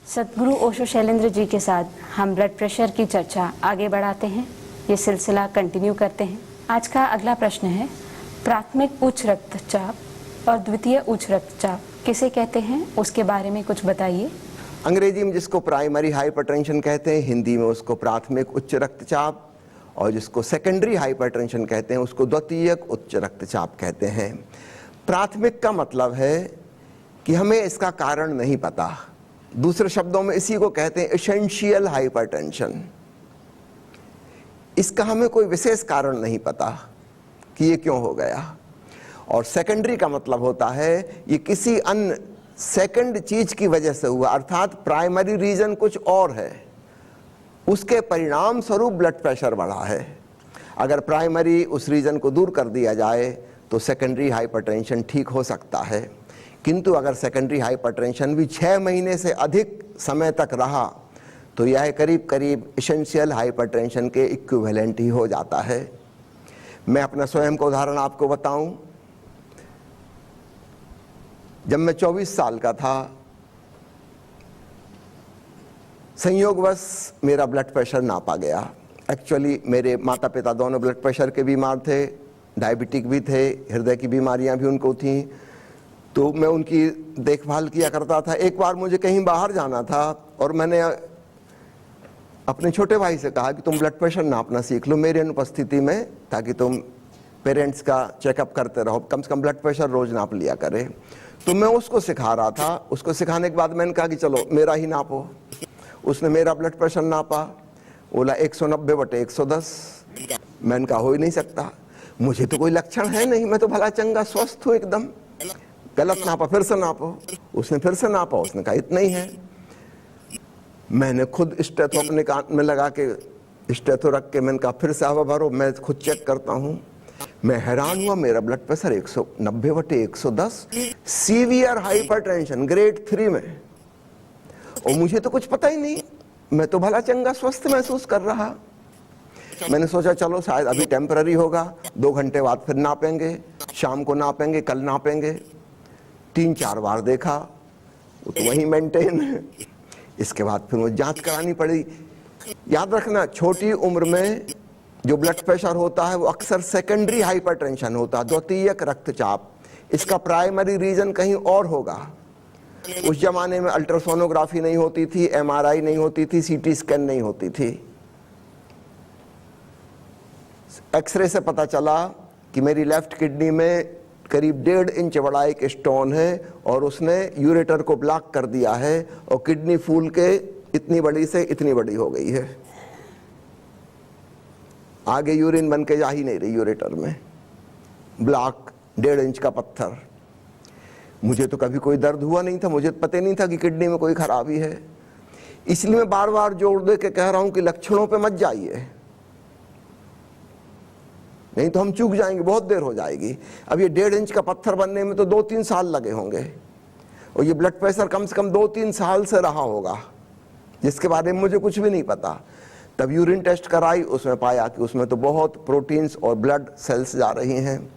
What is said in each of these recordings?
सद्गुरु ओशो शैलेंद्र जी के साथ हम ब्लड प्रेशर की चर्चा आगे बढ़ाते हैं। ये सिलसिला कंटिन्यू करते हैं। आज का अगला प्रश्न है, प्राथमिक उच्च रक्तचाप और द्वितीय उच्च रक्तचाप किसे कहते हैं, उसके बारे में कुछ बताइए। अंग्रेजी में जिसको प्राइमरी हाइपरटेंशन कहते हैं, हिंदी में उसको प्राथमिक उच्च रक्तचाप, और जिसको सेकेंडरी हाइपरटेंशन कहते हैं उसको द्वितीयक उच्च रक्तचाप कहते हैं। प्राथमिक का मतलब है कि हमें इसका कारण नहीं पता, दूसरे शब्दों में इसी को कहते हैं एसेंशियल हाइपरटेंशन। इसका हमें कोई विशेष कारण नहीं पता कि ये क्यों हो गया। और सेकेंडरी का मतलब होता है ये किसी अन्य सेकंड चीज की वजह से हुआ, अर्थात प्राइमरी रीजन कुछ और है, उसके परिणाम स्वरूप ब्लड प्रेशर बढ़ा है। अगर प्राइमरी उस रीजन को दूर कर दिया जाए तो सेकेंडरी हाइपरटेंशन ठीक हो सकता है, किंतु अगर सेकेंडरी हाइपरटेंशन भी 6 महीने से अधिक समय तक रहा तो यह करीब करीब एसेंशियल हाइपरटेंशन के इक्विवेलेंट ही हो जाता है। मैं अपना स्वयं का उदाहरण आपको बताऊं। जब मैं 24 साल का था, संयोगवश मेरा ब्लड प्रेशर नापा गया। एक्चुअली मेरे माता पिता दोनों ब्लड प्रेशर के बीमार थे, डायबिटिक भी थे, हृदय की बीमारियां भी उनको थीं, तो मैं उनकी देखभाल किया करता था। एक बार मुझे कहीं बाहर जाना था और मैंने अपने छोटे भाई से कहा कि तुम ब्लड प्रेशर नापना सीख लो मेरी अनुपस्थिति में, ताकि तुम पेरेंट्स का चेकअप करते रहो, कम से कम ब्लड प्रेशर रोज नाप लिया करे। तो मैं उसको सिखा रहा था। उसको सिखाने के बाद मैंने कहा कि चलो मेरा ही नापो। उसने मेरा ब्लड प्रेशर नापा, बोला 190/110। मैंने कहा हो ही नहीं सकता, मुझे तो कोई लक्षण है नहीं, मैं तो भला चंगा स्वस्थ हूँ एकदम। गलत नापा, फिर से नापो। उसने फिर से नापा, उसने कहा इतना ही है। मैंने खुद स्टेथो अपने कान में लगा के स्टेथो रख के मैंने कहा फिर से हवा भरो, मैं खुद चेक करता हूँ। मैं हैरान हुआ, मेरा blood pressure 190/110, severe hypertension grade 3 में। और मुझे तो कुछ पता ही नहीं, मैं तो भला चंगा स्वस्थ महसूस कर रहा। मैंने सोचा चलो शायद अभी टेम्पररी होगा, 2 घंटे बाद फिर नापेंगे, शाम को नापेंगे, कल नापेंगे। 3-4 बार देखा, वो तो वही मेंटेन है। इसके बाद फिर वो जांच करानी पड़ी। याद रखना, छोटी उम्र में जो ब्लड प्रेशर होता है वो अक्सर सेकेंडरी हाइपरटेंशन होता है, द्वितीयक रक्तचाप। इसका प्राइमरी रीजन कहीं और होगा। उस जमाने में अल्ट्रासोनोग्राफी नहीं होती थी, MRI नहीं होती थी, CT स्कैन नहीं होती थी। एक्सरे से पता चला कि मेरी लेफ्ट किडनी में करीब 1.5 इंच बड़ा एक स्टोन है और उसने यूरेटर को ब्लॉक कर दिया है और किडनी फूल के इतनी बड़ी से इतनी बड़ी हो गई है। आगे यूरिन बन के जा ही नहीं रही यूरेटर में, ब्लॉक 1.5 इंच का पत्थर। मुझे तो कभी कोई दर्द हुआ नहीं था, मुझे पता नहीं था कि किडनी में कोई खराबी है। इसलिए मैं बार बार जोर दे के कह रहा हूं कि लक्षणों पे मत जाइए, नहीं तो हम चूक जाएंगे, बहुत देर हो जाएगी। अब ये 1.5 इंच का पत्थर बनने में तो 2-3 साल लगे होंगे, और ये ब्लड प्रेशर कम से कम 2-3 साल से रहा होगा, जिसके बारे में मुझे कुछ भी नहीं पता। तब यूरिन टेस्ट कराई, उसमें पाया कि उसमें तो बहुत प्रोटीन्स और ब्लड सेल्स जा रही हैं,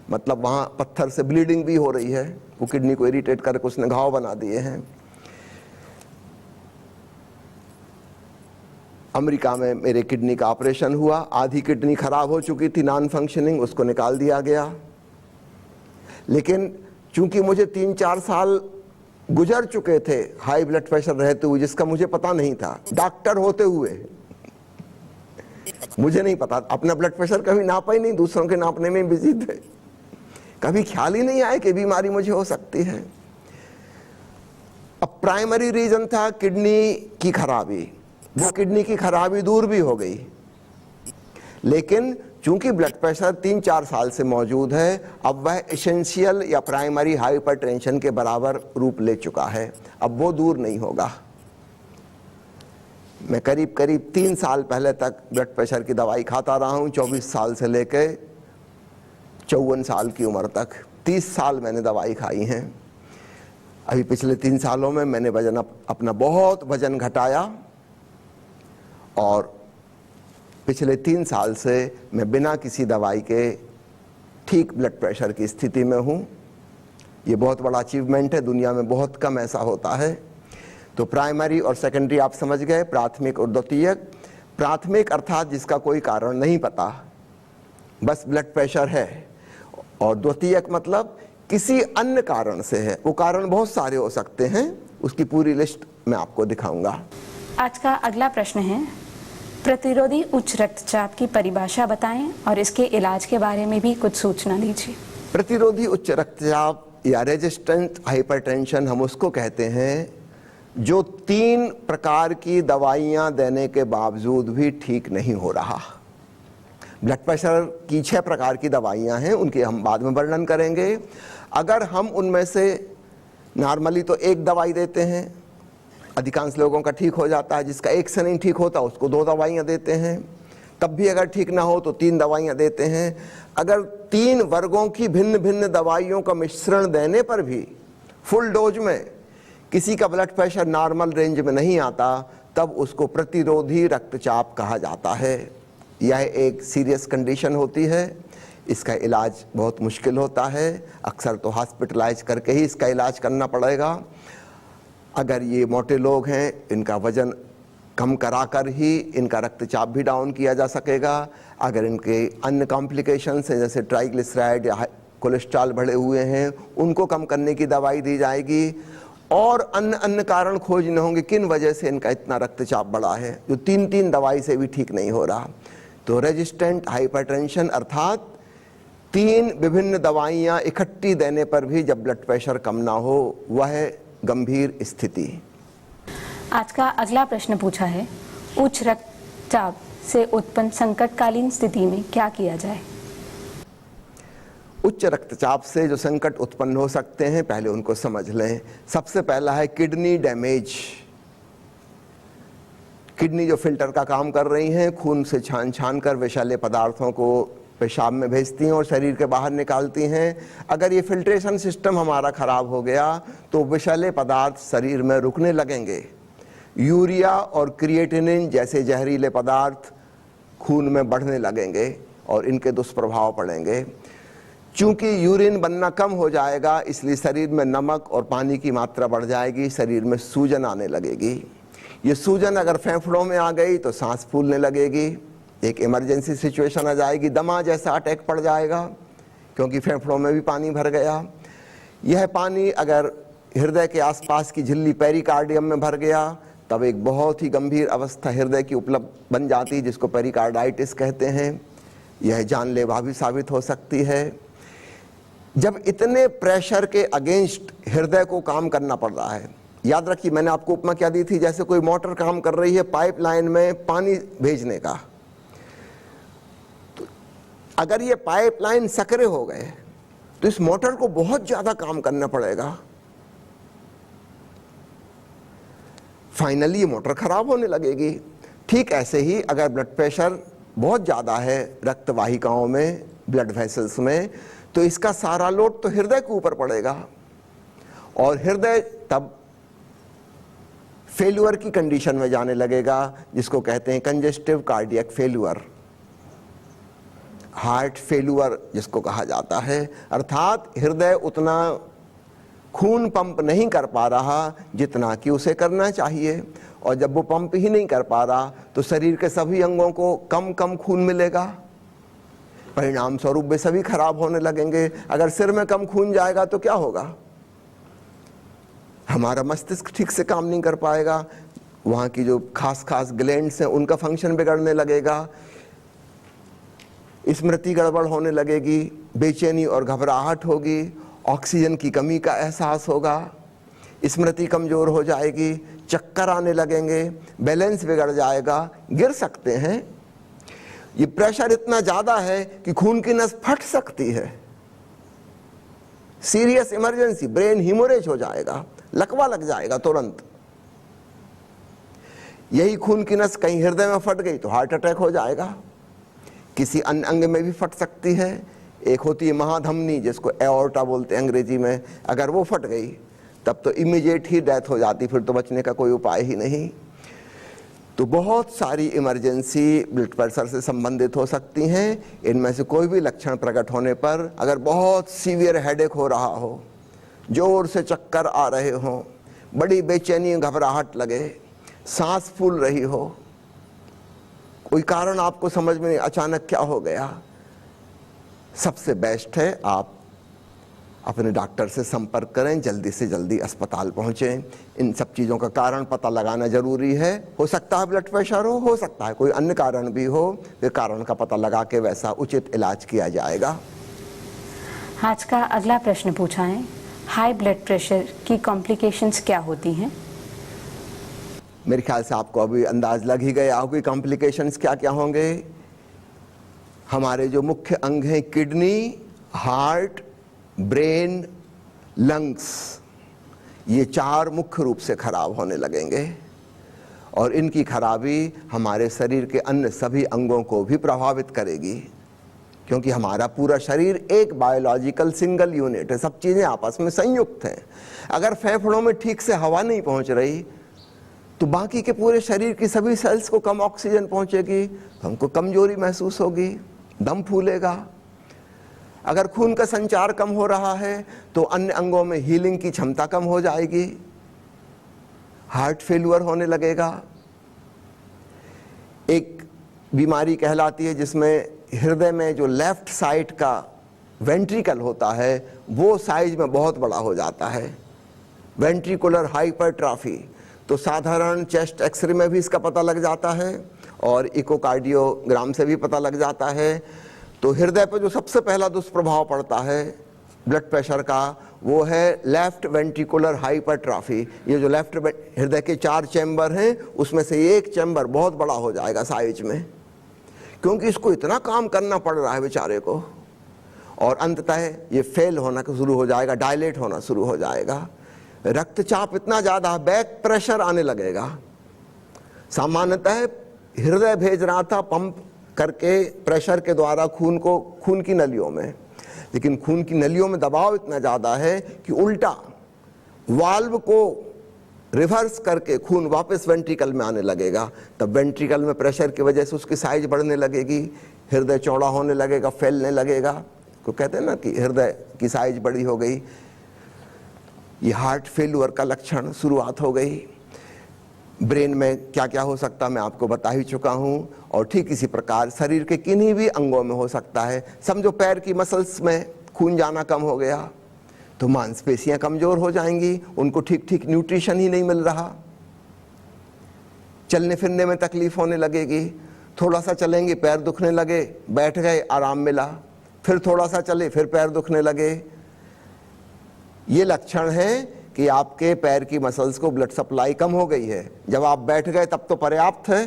मतलब वहाँ पत्थर से ब्लीडिंग भी हो रही है। वो किडनी को इरिटेट करके उसने घाव बना दिए हैं। अमेरिका में मेरे किडनी का ऑपरेशन हुआ, आधी किडनी खराब हो चुकी थी, नॉन फंक्शनिंग, उसको निकाल दिया गया। लेकिन चूंकि मुझे 3-4 साल गुजर चुके थे हाई ब्लड प्रेशर रहते हुए, जिसका मुझे पता नहीं था, डॉक्टर होते हुए मुझे नहीं पता, अपना ब्लड प्रेशर कभी नापा ही नहीं, दूसरों के नापने में बिजी थे, कभी ख्याल ही नहीं आया कि बीमारी मुझे हो सकती है। अब प्राइमरी रीजन था किडनी की खराबी, वो किडनी की खराबी दूर भी हो गई, लेकिन चूंकि ब्लड प्रेशर 3-4 साल से मौजूद है, अब वह एसेंशियल या प्राइमरी हाइपरटेंशन के बराबर रूप ले चुका है, अब वो दूर नहीं होगा। मैं करीब 3 साल पहले तक ब्लड प्रेशर की दवाई खाता रहा हूं, 24 साल से लेके 54 साल की उम्र तक 30 साल मैंने दवाई खाई हैं। अभी पिछले 3 सालों में मैंने अपना बहुत वजन घटाया, और पिछले 3 साल से मैं बिना किसी दवाई के ठीक ब्लड प्रेशर की स्थिति में हूँ। ये बहुत बड़ा अचीवमेंट है, दुनिया में बहुत कम ऐसा होता है। तो प्राइमरी और सेकेंडरी आप समझ गए, प्राथमिक और द्वितीयक। प्राथमिक अर्थात जिसका कोई कारण नहीं पता, बस ब्लड प्रेशर है, और द्वितीयक मतलब किसी अन्य कारण से है। वो कारण बहुत सारे हो सकते हैं, उसकी पूरी लिस्ट मैं आपको दिखाऊंगा। आज का अगला प्रश्न है, प्रतिरोधी उच्च रक्तचाप की परिभाषा बताएं और इसके इलाज के बारे में भी कुछ सूचना दीजिए। प्रतिरोधी उच्च रक्तचाप या रेजिस्टेंट हाइपरटेंशन हम उसको कहते हैं जो 3 प्रकार की दवाइयां देने के बावजूद भी ठीक नहीं हो रहा। ब्लड प्रेशर की 6 प्रकार की दवाइयां हैं, उनकी हम बाद में वर्णन करेंगे। अगर हम उनमें से नॉर्मली तो एक दवाई देते हैं, अधिकांश लोगों का ठीक हो जाता है। जिसका एक से नहीं ठीक होता उसको 2 दवाइयां देते हैं, तब भी अगर ठीक ना हो तो 3 दवाइयां देते हैं। अगर 3 वर्गों की भिन्न भिन्न दवाइयों का मिश्रण देने पर भी फुल डोज में किसी का ब्लड प्रेशर नॉर्मल रेंज में नहीं आता, तब उसको प्रतिरोधी रक्तचाप कहा जाता है। यह एक सीरियस कंडीशन होती है, इसका इलाज बहुत मुश्किल होता है, अक्सर तो हॉस्पिटलाइज करके ही इसका इलाज करना पड़ेगा। अगर ये मोटे लोग हैं, इनका वजन कम कराकर ही इनका रक्तचाप भी डाउन किया जा सकेगा। अगर इनके अन्य कॉम्प्लिकेशंस हैं जैसे ट्राइग्लिसराइड या कोलेस्ट्रॉल बढ़े हुए हैं, उनको कम करने की दवाई दी जाएगी। और अन्य कारण खोजने होंगे किन वजह से इनका इतना रक्तचाप बढ़ा है, जो 3 दवाई से भी ठीक नहीं हो रहा। तो रेजिस्टेंट हाइपरटेंशन अर्थात 3 विभिन्न दवाइयां इकट्ठी देने पर भी जब ब्लड प्रेशर कम ना हो, वह गंभीर स्थिति। आज का अगला प्रश्न पूछा है, उच्च रक्तचाप से उत्पन्न संकटकालीन स्थिति में क्या किया जाए। उच्च रक्तचाप से जो संकट उत्पन्न हो सकते हैं, पहले उनको समझ लें। सबसे पहला है किडनी डैमेज। किडनी जो फिल्टर का काम कर रही हैं, खून से छान कर विषैले पदार्थों को पेशाब में भेजती हैं और शरीर के बाहर निकालती हैं। अगर ये फिल्ट्रेशन सिस्टम हमारा खराब हो गया तो विषैले पदार्थ शरीर में रुकने लगेंगे। यूरिया और क्रिएटिनिन जैसे जहरीले पदार्थ खून में बढ़ने लगेंगे और इनके दुष्प्रभाव पड़ेंगे। चूंकि यूरिन बनना कम हो जाएगा, इसलिए शरीर में नमक और पानी की मात्रा बढ़ जाएगी, शरीर में सूजन आने लगेगी। ये सूजन अगर फेफड़ों में आ गई तो सांस फूलने लगेगी, एक इमरजेंसी सिचुएशन आ जाएगी, दमा जैसा अटैक पड़ जाएगा क्योंकि फेफड़ों में भी पानी भर गया। यह पानी अगर हृदय के आसपास की झिल्ली पेरिकार्डियम में भर गया, तब एक बहुत ही गंभीर अवस्था हृदय की उपलब्ध बन जाती है, जिसको पेरिकार्डाइटिस कहते हैं। यह जानलेवा भी साबित हो सकती है। जब इतने प्रेशर के अगेंस्ट हृदय को काम करना पड़ रहा है, याद रखिए मैंने आपको उपमा क्या दी थी, जैसे कोई मोटर काम कर रही है पाइपलाइन में पानी भेजने का। तो अगर ये पाइपलाइन सकरे हो गए तो इस मोटर को बहुत ज्यादा काम करना पड़ेगा, फाइनली ये मोटर खराब होने लगेगी। ठीक ऐसे ही अगर ब्लड प्रेशर बहुत ज्यादा है रक्तवाहिकाओं में, ब्लड वेसल्स में, तो इसका सारा लोड तो हृदय के ऊपर पड़ेगा और हृदय तब फेल्यूअर की कंडीशन में जाने लगेगा, जिसको कहते हैं congestive cardiac failure, heart failure जिसको कहा जाता है। अर्थात हृदय उतना खून पंप नहीं कर पा रहा जितना कि उसे करना चाहिए, और जब वो पंप ही नहीं कर पा रहा तो शरीर के सभी अंगों को कम खून मिलेगा, परिणाम स्वरूप वे सभी खराब होने लगेंगे। अगर सिर में कम खून जाएगा तो क्या होगा, हमारा मस्तिष्क ठीक से काम नहीं कर पाएगा, वहां की जो खास ग्लैंड्स हैं उनका फंक्शन बिगड़ने लगेगा, स्मृति गड़बड़ होने लगेगी, बेचैनी और घबराहट होगी, ऑक्सीजन की कमी का एहसास होगा, स्मृति कमजोर हो जाएगी, चक्कर आने लगेंगे, बैलेंस बिगड़ जाएगा, गिर सकते हैं। ये प्रेशर इतना ज्यादा है कि खून की नस फट सकती है, सीरियस इमरजेंसी, ब्रेन हिमोरेज हो जाएगा, लकवा लग जाएगा तुरंत। यही खून की नस कहीं हृदय में फट गई तो हार्ट अटैक हो जाएगा, किसी अन्य अंग में भी फट सकती है। एक होती है महाधमनी जिसको एओर्टा बोलते हैं अंग्रेजी में, अगर वो फट गई तब तो इमीडिएट ही डेथ हो जाती, फिर तो बचने का कोई उपाय ही नहीं। तो बहुत सारी इमरजेंसी ब्लड प्रेशर से संबंधित हो सकती हैं। इनमें से कोई भी लक्षण प्रकट होने पर, अगर बहुत सीवियर हेडेक हो रहा हो, जोर से चक्कर आ रहे हों, बड़ी बेचैनी घबराहट लगे, सांस फूल रही हो, कोई कारण आपको समझ में नहीं, अचानक क्या हो गया, सबसे बेस्ट है आप अपने डॉक्टर से संपर्क करें, जल्दी से जल्दी अस्पताल पहुंचें। इन सब चीज़ों का कारण पता लगाना जरूरी है। हो सकता है ब्लड प्रेशर हो सकता है कोई अन्य कारण भी हो, वे कारण का पता लगा के वैसा उचित इलाज किया जाएगा। आज का अगला प्रश्न पूछा है, हाई ब्लड प्रेशर की कॉम्प्लिकेशंस क्या होती हैं? मेरे ख्याल से आपको अभी अंदाज लग ही गया होगा कॉम्प्लिकेशंस क्या क्या होंगे। हमारे जो मुख्य अंग हैं, किडनी, हार्ट, ब्रेन, लंग्स, ये चार मुख्य रूप से खराब होने लगेंगे और इनकी खराबी हमारे शरीर के अन्य सभी अंगों को भी प्रभावित करेगी, क्योंकि हमारा पूरा शरीर एक बायोलॉजिकल सिंगल यूनिट है, सब चीज़ें आपस में संयुक्त हैं। अगर फेफड़ों में ठीक से हवा नहीं पहुंच रही तो बाकी के पूरे शरीर की सभी सेल्स को कम ऑक्सीजन पहुंचेगी, हमको कमजोरी महसूस होगी, दम फूलेगा। अगर खून का संचार कम हो रहा है तो अन्य अंगों में हीलिंग की क्षमता कम हो जाएगी, हार्ट फेल्यूर होने लगेगा। एक बीमारी कहलाती है जिसमें हृदय में जो लेफ्ट साइड का वेंट्रिकल होता है वो साइज में बहुत बड़ा हो जाता है, वेंट्रिकुलर हाइपरट्रॉफी। तो साधारण चेस्ट एक्सरे में भी इसका पता लग जाता है और इकोकार्डियोग्राम से भी पता लग जाता है। तो हृदय पर जो सबसे पहला दुष्प्रभाव पड़ता है ब्लड प्रेशर का वो है लेफ्ट वेंट्रिकुलर हाइपरट्रॉफी। ये जो लेफ्ट हृदय के 4 चैम्बर हैं उसमें से एक चैम्बर बहुत बड़ा हो जाएगा साइज में, क्योंकि इसको इतना काम करना पड़ रहा है बेचारे को, और अंततः ये फेल होना शुरू हो जाएगा, डायलेट होना शुरू हो जाएगा। रक्तचाप इतना ज़्यादा, बैक प्रेशर आने लगेगा। सामान्यतः हृदय भेज रहा था पंप करके प्रेशर के द्वारा खून को खून की नलियों में, लेकिन खून की नलियों में दबाव इतना ज़्यादा है कि उल्टा वाल्व को रिवर्स करके खून वापस वेंट्रिकल में आने लगेगा। तब वेंट्रिकल में प्रेशर की वजह से उसकी साइज बढ़ने लगेगी, हृदय चौड़ा होने लगेगा, फैलने लगेगा। तो कहते हैं ना कि हृदय की साइज बड़ी हो गई, ये हार्ट फेल्यूर का लक्षण शुरुआत हो गई। ब्रेन में क्या क्या हो सकता मैं आपको बता ही चुका हूँ, और ठीक इसी प्रकार शरीर के किन्हीं भी अंगों में हो सकता है। समझो पैर की मसल्स में खून जाना कम हो गया तो मांसपेशियां कमजोर हो जाएंगी, उनको ठीक ठीक न्यूट्रिशन ही नहीं मिल रहा, चलने फिरने में तकलीफ होने लगेगी। थोड़ा सा चलेंगे पैर दुखने लगे, बैठ गए आराम मिला, फिर थोड़ा सा चले फिर पैर दुखने लगे। ये लक्षण है कि आपके पैर की मसल्स को ब्लड सप्लाई कम हो गई है। जब आप बैठ गए तब तो पर्याप्त है,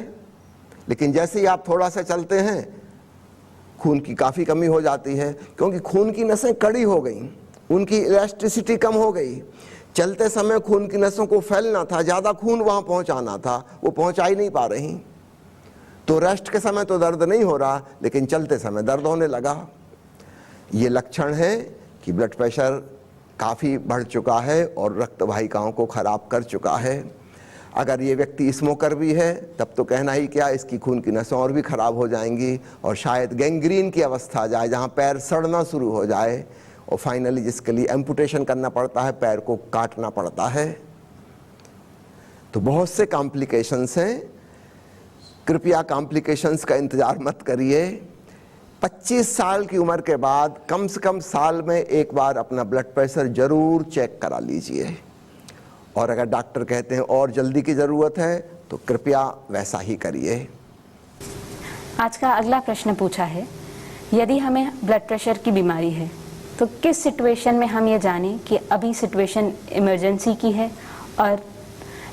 लेकिन जैसे ही आप थोड़ा सा चलते हैं खून की काफ़ी कमी हो जाती है, क्योंकि खून की नसें कड़ी हो गई, उनकी इलास्टिसिटी कम हो गई। चलते समय खून की नसों को फैलना था, ज़्यादा खून वहाँ पहुँचाना था, वो पहुँचा ही नहीं पा रही। तो रेस्ट के समय तो दर्द नहीं हो रहा, लेकिन चलते समय दर्द होने लगा। ये लक्षण है कि ब्लड प्रेशर काफ़ी बढ़ चुका है और रक्त वाहिकाओं को खराब कर चुका है। अगर ये व्यक्ति स्मोकर भी है तब तो कहना ही क्या, इसकी खून की नसें और भी खराब हो जाएंगी और शायद गैंग्रीन की अवस्था आ जाए, जहाँ पैर सड़ना शुरू हो जाए, और फाइनली जिसके लिए एम्पुटेशन करना पड़ता है, पैर को काटना पड़ता है। तो बहुत से कॉम्प्लिकेशंस हैं। कृपया कॉम्प्लिकेशंस का इंतज़ार मत करिए। 25 साल की उम्र के बाद कम से कम साल में एक बार अपना ब्लड प्रेशर जरूर चेक करा लीजिए, और अगर डॉक्टर कहते हैं और जल्दी की ज़रूरत है तो कृपया वैसा ही करिए। आज का अगला प्रश्न पूछा है, यदि हमें ब्लड प्रेशर की बीमारी है तो किस सिचुएशन में हम ये जानें कि अभी सिचुएशन इमरजेंसी की है और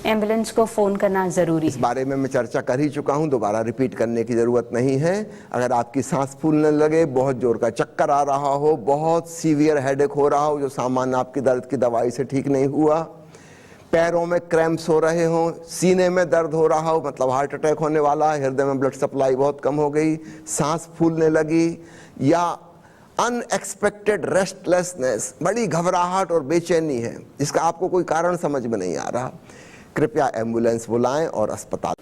एम्बुलेंस को फ़ोन करना ज़रूरी है? इस बारे में मैं चर्चा कर ही चुका हूं, दोबारा रिपीट करने की ज़रूरत नहीं है। अगर आपकी सांस फूलने लगे, बहुत जोर का चक्कर आ रहा हो, बहुत सीवियर हेडेक हो रहा हो जो सामान्य आपकी दर्द की दवाई से ठीक नहीं हुआ, पैरों में क्रैम्प्स हो रहे हों, सीने में दर्द हो रहा हो, मतलब हार्ट अटैक होने वाला है, हृदय में ब्लड सप्लाई बहुत कम हो गई, सांस फूलने लगी, या अनएक्सपेक्टेड रेस्टलेसनेस, बड़ी घबराहट और बेचैनी है जिसका आपको कोई कारण समझ में नहीं आ रहा, कृपया एम्बुलेंस बुलाएं और अस्पताल